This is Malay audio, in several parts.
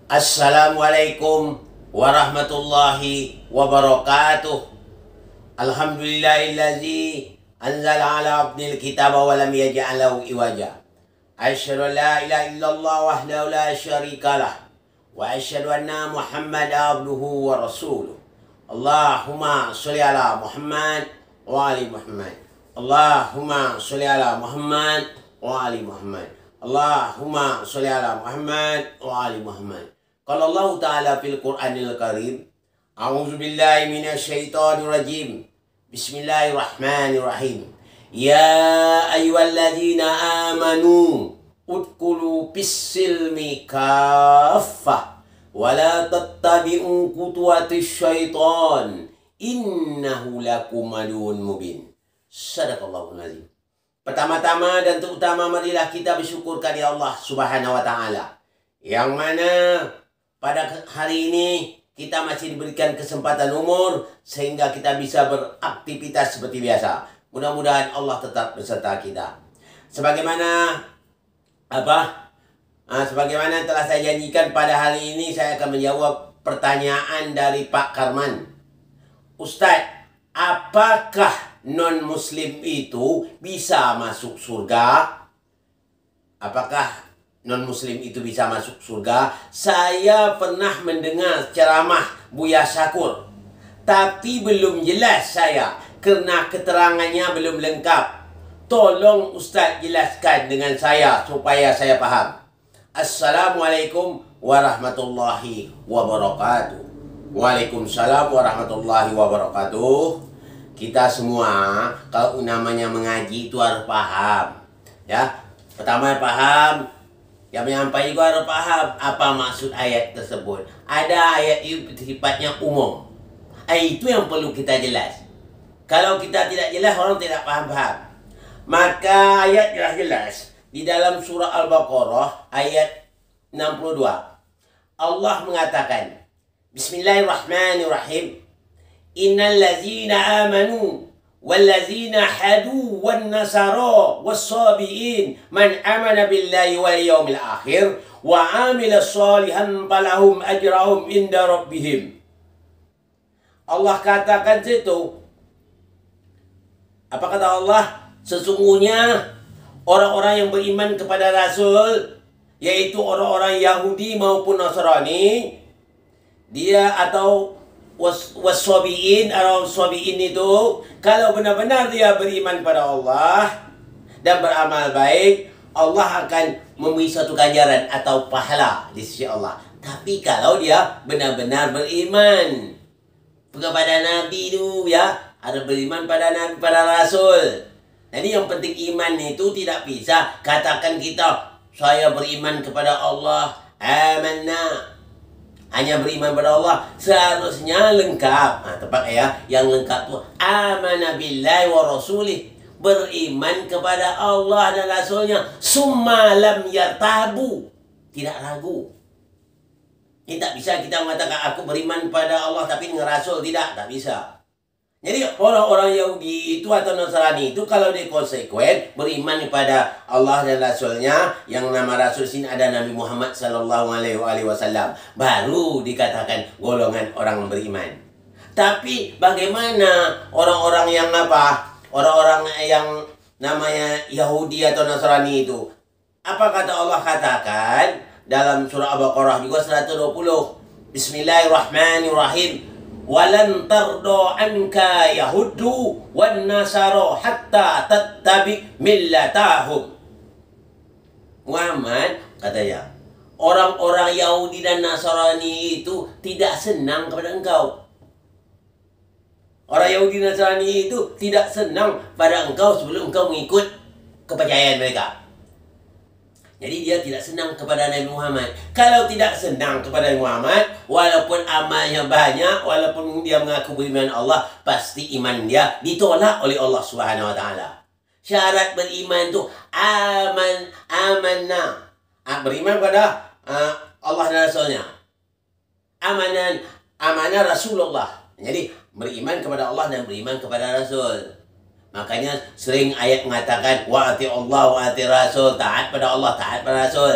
Assalamualaikum warahmatullahi wabarakatuh. Alhamdulillahillazi anzala ala abdil kitaba wa lam yaj'al lahu iwaja. Asyhadu an la ilaha illallah wahdahu la syarikalah wa asyhadu anna Muhammadan abduhu wa rasuluh. Allahumma sholli ala Muhammad wa ali Muhammad. Allahumma sholli ala Muhammad wa ali Muhammad. Allahumma sholli ala Muhammad wa ali Muhammad. Qala Allah Ta'ala fil Qur'anil Karim, A'udzu billahi minasyaitonir rajim. Bismillahirrahmanirrahim. Ya ayyuhalladzina amanu udkhulu fis-silmi kaffah wa la tattabi'u khutuwatis syaiton innahu lakum aduwwun mubin. Shadaqallahul azim. Pertama-tama dan terutama marilah kita bersyukur kepada Allah Subhanahu wa Ta'ala, yang mana pada hari ini kita masih diberikan kesempatan umur sehingga kita bisa beraktivitas seperti biasa. Mudah-mudahan Allah tetap beserta kita. Sebagaimana sebagaimana telah saya janjikan, pada hari ini saya akan menjawab pertanyaan dari Pak Karman. Ustadz, apakah non-muslim itu bisa masuk surga? Apakah non-muslim itu bisa masuk surga? Saya pernah mendengar ceramah Buya Syakur, tapi belum jelas saya karena keterangannya belum lengkap. Tolong Ustaz jelaskan dengan saya supaya saya paham. Assalamualaikum warahmatullahi wabarakatuh. Waalaikumsalam warahmatullahi wabarakatuh. Kita semua kalau namanya mengaji itu harus paham, ya. Pertama paham, yang menyampaikan juga harus paham apa maksud ayat tersebut. Ada ayat itu sifatnya umum. Itu yang perlu kita jelas. Kalau kita tidak jelas, orang tidak paham-paham. Maka ayat jelas-jelas di dalam surah Al-Baqarah ayat 62. Allah mengatakan, Bismillahirrahmanirrahim. Innal ladzina amanu wallazina hadu wan nasara was-sabiin man amana billahi wal yawmil akhir wa amila shalihan falahum ajrahum inda rabbihim. Allah katakan situ, apa kata Allah? Sesungguhnya orang-orang yang beriman kepada Rasul, yaitu orang-orang Yahudi maupun Nasrani, dia atau waswabiin atau swabiin itu, kalau benar-benar dia beriman pada Allah dan beramal baik, Allah akan memberi suatu ganjaran atau pahala di sisi Allah. Tapi kalau dia benar-benar beriman kepada Nabi itu, ya, ada beriman pada Nabi, pada Rasul. Jadi yang penting iman itu tidak bisa katakan kita saya beriman kepada Allah, amanna, hanya beriman pada Allah. Seharusnya lengkap. Tepat ya, yang lengkap itu amana billahi wa rasulih, beriman kepada Allah dan Rasulnya, summa lam yartabu, tidak ragu. Ini tak bisa kita mengatakan aku beriman pada Allah tapi dengan Rasul, tidak bisa. Jadi orang-orang Yahudi itu atau Nasrani itu kalau dia konsekuen beriman kepada Allah dan Rasulnya, yang nama Rasul sini ada Nabi Muhammad SAW, baru dikatakan golongan orang beriman. Tapi bagaimana orang-orang yang orang-orang yang namanya Yahudi atau Nasrani itu? Apa kata Allah katakan dalam surah Al-Baqarah juga 120. Bismillahirrahmanirrahim. Walan tardo anka yahudu wan nasara hatta tattabi millatahum. Muhammad katanya, orang-orang Yahudi dan Nasrani itu tidak senang kepada engkau. Orang Yahudi dan Nasrani itu tidak senang pada engkau sebelum engkau mengikut kepercayaan mereka. Jadi dia tidak senang kepada Nabi Muhammad. Kalau tidak senang kepada Nabi Muhammad, walaupun amalnya banyak, walaupun dia mengaku beriman Allah, pasti iman dia ditolak oleh Allah Subhanahu wa Ta'ala. Syarat beriman itu amanah, beriman pada Allah dan Rasulnya. Amanah Rasulullah. Jadi beriman kepada Allah dan beriman kepada Rasul. Makanya sering ayat mengatakan wa ati Allah wa ati Rasul, taat pada Allah, taat pada Rasul.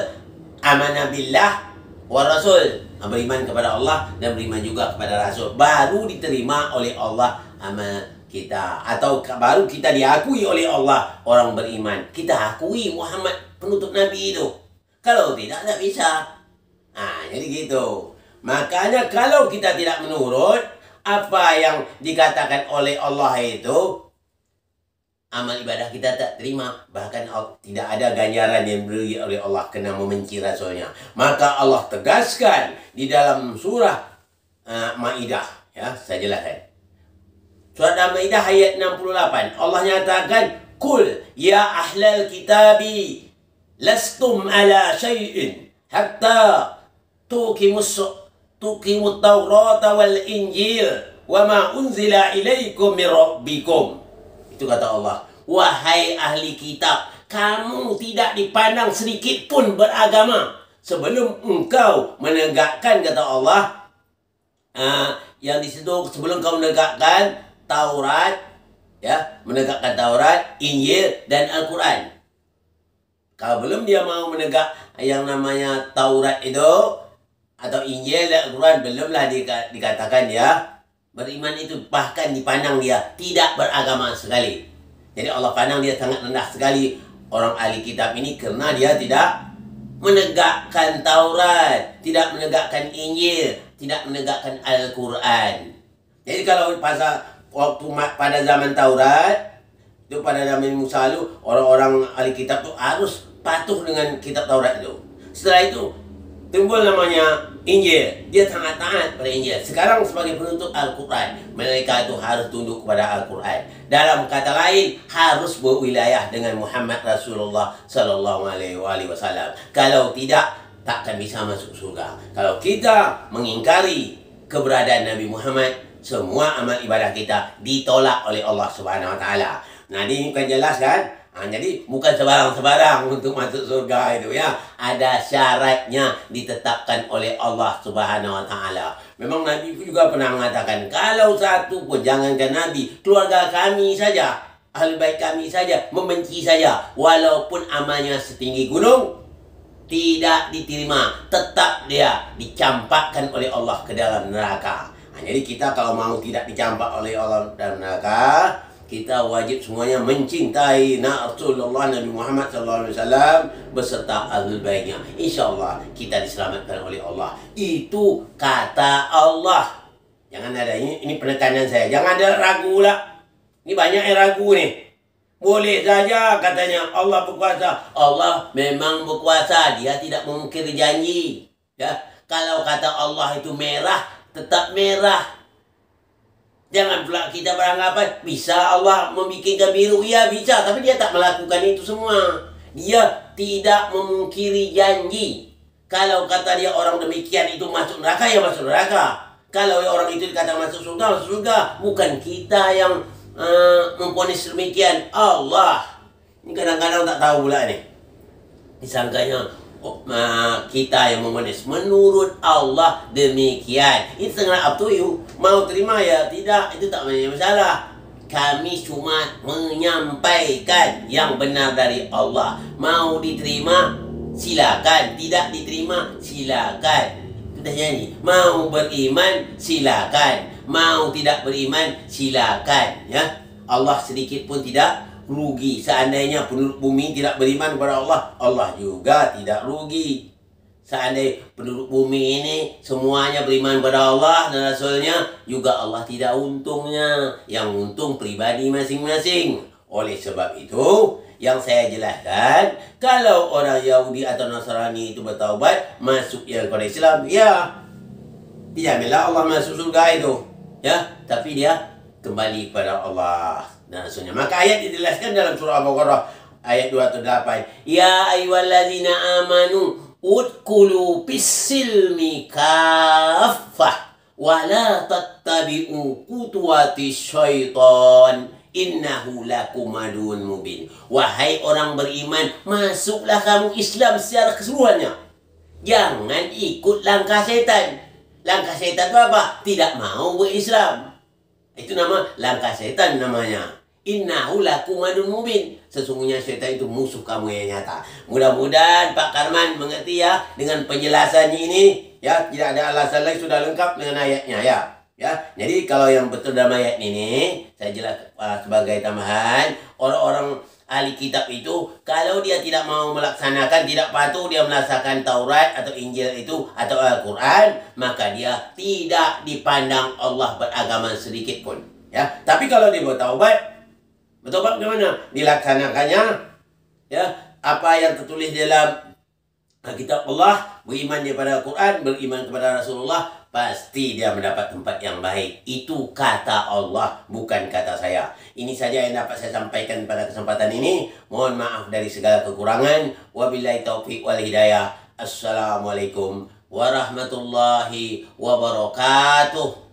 Amanah billah, wa rasul. Beriman kepada Allah dan beriman juga kepada Rasul. Baru diterima oleh Allah amal kita. Atau baru kita diakui oleh Allah orang beriman. Kita akui Muhammad penutup Nabi itu. Kalau tidak, tak bisa. Jadi gitu. Makanya kalau kita tidak menurut apa yang dikatakan oleh Allah itu, amal ibadah kita tak terima. Bahkan tidak ada ganjaran yang diberi oleh Allah kena membenci Rasulnya. Maka Allah tegaskan di dalam surah Maidah. Ya, saya jelaskan. Surat Al-Maidah ayat 68. Allah nyatakan, Kul ya ahlal kitabi lastum ala syai'in hatta tuqimut Taurata wal Injil wa ma unzila ilaikum min rabbikum. Itu kata Allah. Wahai ahli kitab, kamu tidak dipandang sedikit pun beragama sebelum engkau menegakkan, kata Allah, yang di situ sebelum kau menegakkan Taurat, ya, menegakkan Taurat, Injil dan Al-Quran. Kalau belum dia mau menegak yang namanya Taurat itu atau Injil dan Al-Quran, belumlah dikatakan dia beriman itu. Bahkan dipandang dia tidak beragama sekali. Jadi Allah pandang dia sangat rendah sekali orang ahli kitab ini karena dia tidak menegakkan Taurat, tidak menegakkan Injil, tidak menegakkan Al-Quran. Jadi kalau pada zaman Taurat itu, pada zaman Musa itu, orang-orang ahli kitab itu harus patuh dengan kitab Taurat itu. Setelah itu timbul namanya Injil. Dia sangat taat pada Injil. Sekarang sebagai penuntut Al-Quran, mereka itu harus tunduk kepada Al-Quran. Dalam kata lain, harus berwilayah dengan Muhammad Rasulullah Sallallahu Alaihi Wasallam. Kalau tidak, takkan bisa masuk surga. Kalau kita mengingkari keberadaan Nabi Muhammad, semua amal ibadah kita ditolak oleh Allah Subhanahu Wa Taala. Nah, ini bukan jelas kan? Jadi bukan sebarang-sebarang untuk masuk surga itu, ya. Ada syaratnya ditetapkan oleh Allah Subhanahu Wa Taala. Memang Nabi juga pernah mengatakan, kalau satu pun, jangankan Nabi, keluarga kami saja, ahli bait kami saja membenci saja, walaupun amalnya setinggi gunung, tidak diterima, tetap dia dicampakkan oleh Allah ke dalam neraka. Jadi kita kalau mau tidak dicampak oleh Allah dalam neraka, kita wajib semuanya mencintai Rasulullah Nabi Muhammad SAW beserta ahlul baitnya. InsyaAllah kita diselamatkan oleh Allah. Itu kata Allah. Jangan ada, ini penekanan saya. Jangan ada ragu lah. Ini banyak yang ragu nih. Boleh saja katanya Allah berkuasa. Allah memang berkuasa. Dia tidak mengingkari janji. Ya, kalau kata Allah itu merah, tetap merah. Jangan pula kita beranggapan bisa Allah membikinkan biru. Ya bisa, tapi dia tak melakukan itu semua. Dia tidak memungkiri janji. Kalau kata dia orang demikian itu masuk neraka, ya masuk neraka. Kalau orang itu dikatakan masuk surga, masuk surga. Bukan kita yang memvonis demikian, Allah. Ini kadang-kadang tak tahu pula nih. Disangkanya kita yang memonis. Menurut Allah demikian. Itu setengah up to you. Mau terima ya tidak, itu tak banyak masalah. Kami cuma menyampaikan yang benar dari Allah. Mau diterima silakan, tidak diterima silakan. Kita nyanyi. Mau beriman silakan, mau tidak beriman silakan, ya. Allah sedikit pun tidak rugi. Seandainya penduduk bumi tidak beriman kepada Allah, Allah juga tidak rugi. Seandainya penduduk bumi ini semuanya beriman kepada Allah dan Rasulnya, juga Allah tidak untungnya. Yang untung pribadi masing-masing. Oleh sebab itu, yang saya jelaskan, kalau orang Yahudi atau Nasrani itu bertaubat, masuk yang kepada Islam, ya, dijaminlah Allah masuk surga itu, ya. Tapi dia kembali kepada Allah dan Rasulnya. Maka ayat dijelaskan dalam surah Al-Baqarah ayat 208. Ya ayyuhallazina amanu udkhulu fis-silmi kaffah wa la tattabi'u khutuwatis syaitan innahu lakum aduwwun mubin. Wahai orang beriman, masuklah kamu Islam secara keseluruhannya. Jangan ikut langkah setan. Langkah setan itu apa? Tidak mau berislam. Itu nama langkah setan namanya. Innahu lakum aduwwun mubin. Sesungguhnya syaitan itu musuh kamu yang nyata. Mudah-mudahan Pak Karman mengerti ya dengan penjelasannya ini. Ya, tidak ada alasan lagi, sudah lengkap dengan ayatnya ya. Ya, jadi kalau yang betul dalam ayat ini, saya jelas sebagai tambahan, orang-orang ahli kitab itu, kalau dia tidak mau melaksanakan, tidak patuh dia melaksanakan Taurat atau Injil itu atau Al-Quran, maka dia tidak dipandang Allah beragama sedikit pun. Ya, tapi kalau dia bertaubat bagaimana? Dilaksanakannya, ya, apa yang tertulis dalam kitab Allah, beriman kepada Al-Quran, beriman kepada Rasulullah, pasti dia mendapat tempat yang baik. Itu kata Allah, bukan kata saya. Ini saja yang dapat saya sampaikan pada kesempatan ini. Mohon maaf dari segala kekurangan. Wabillahi taufiq wal hidayah. Assalamualaikum warahmatullahi wabarakatuh.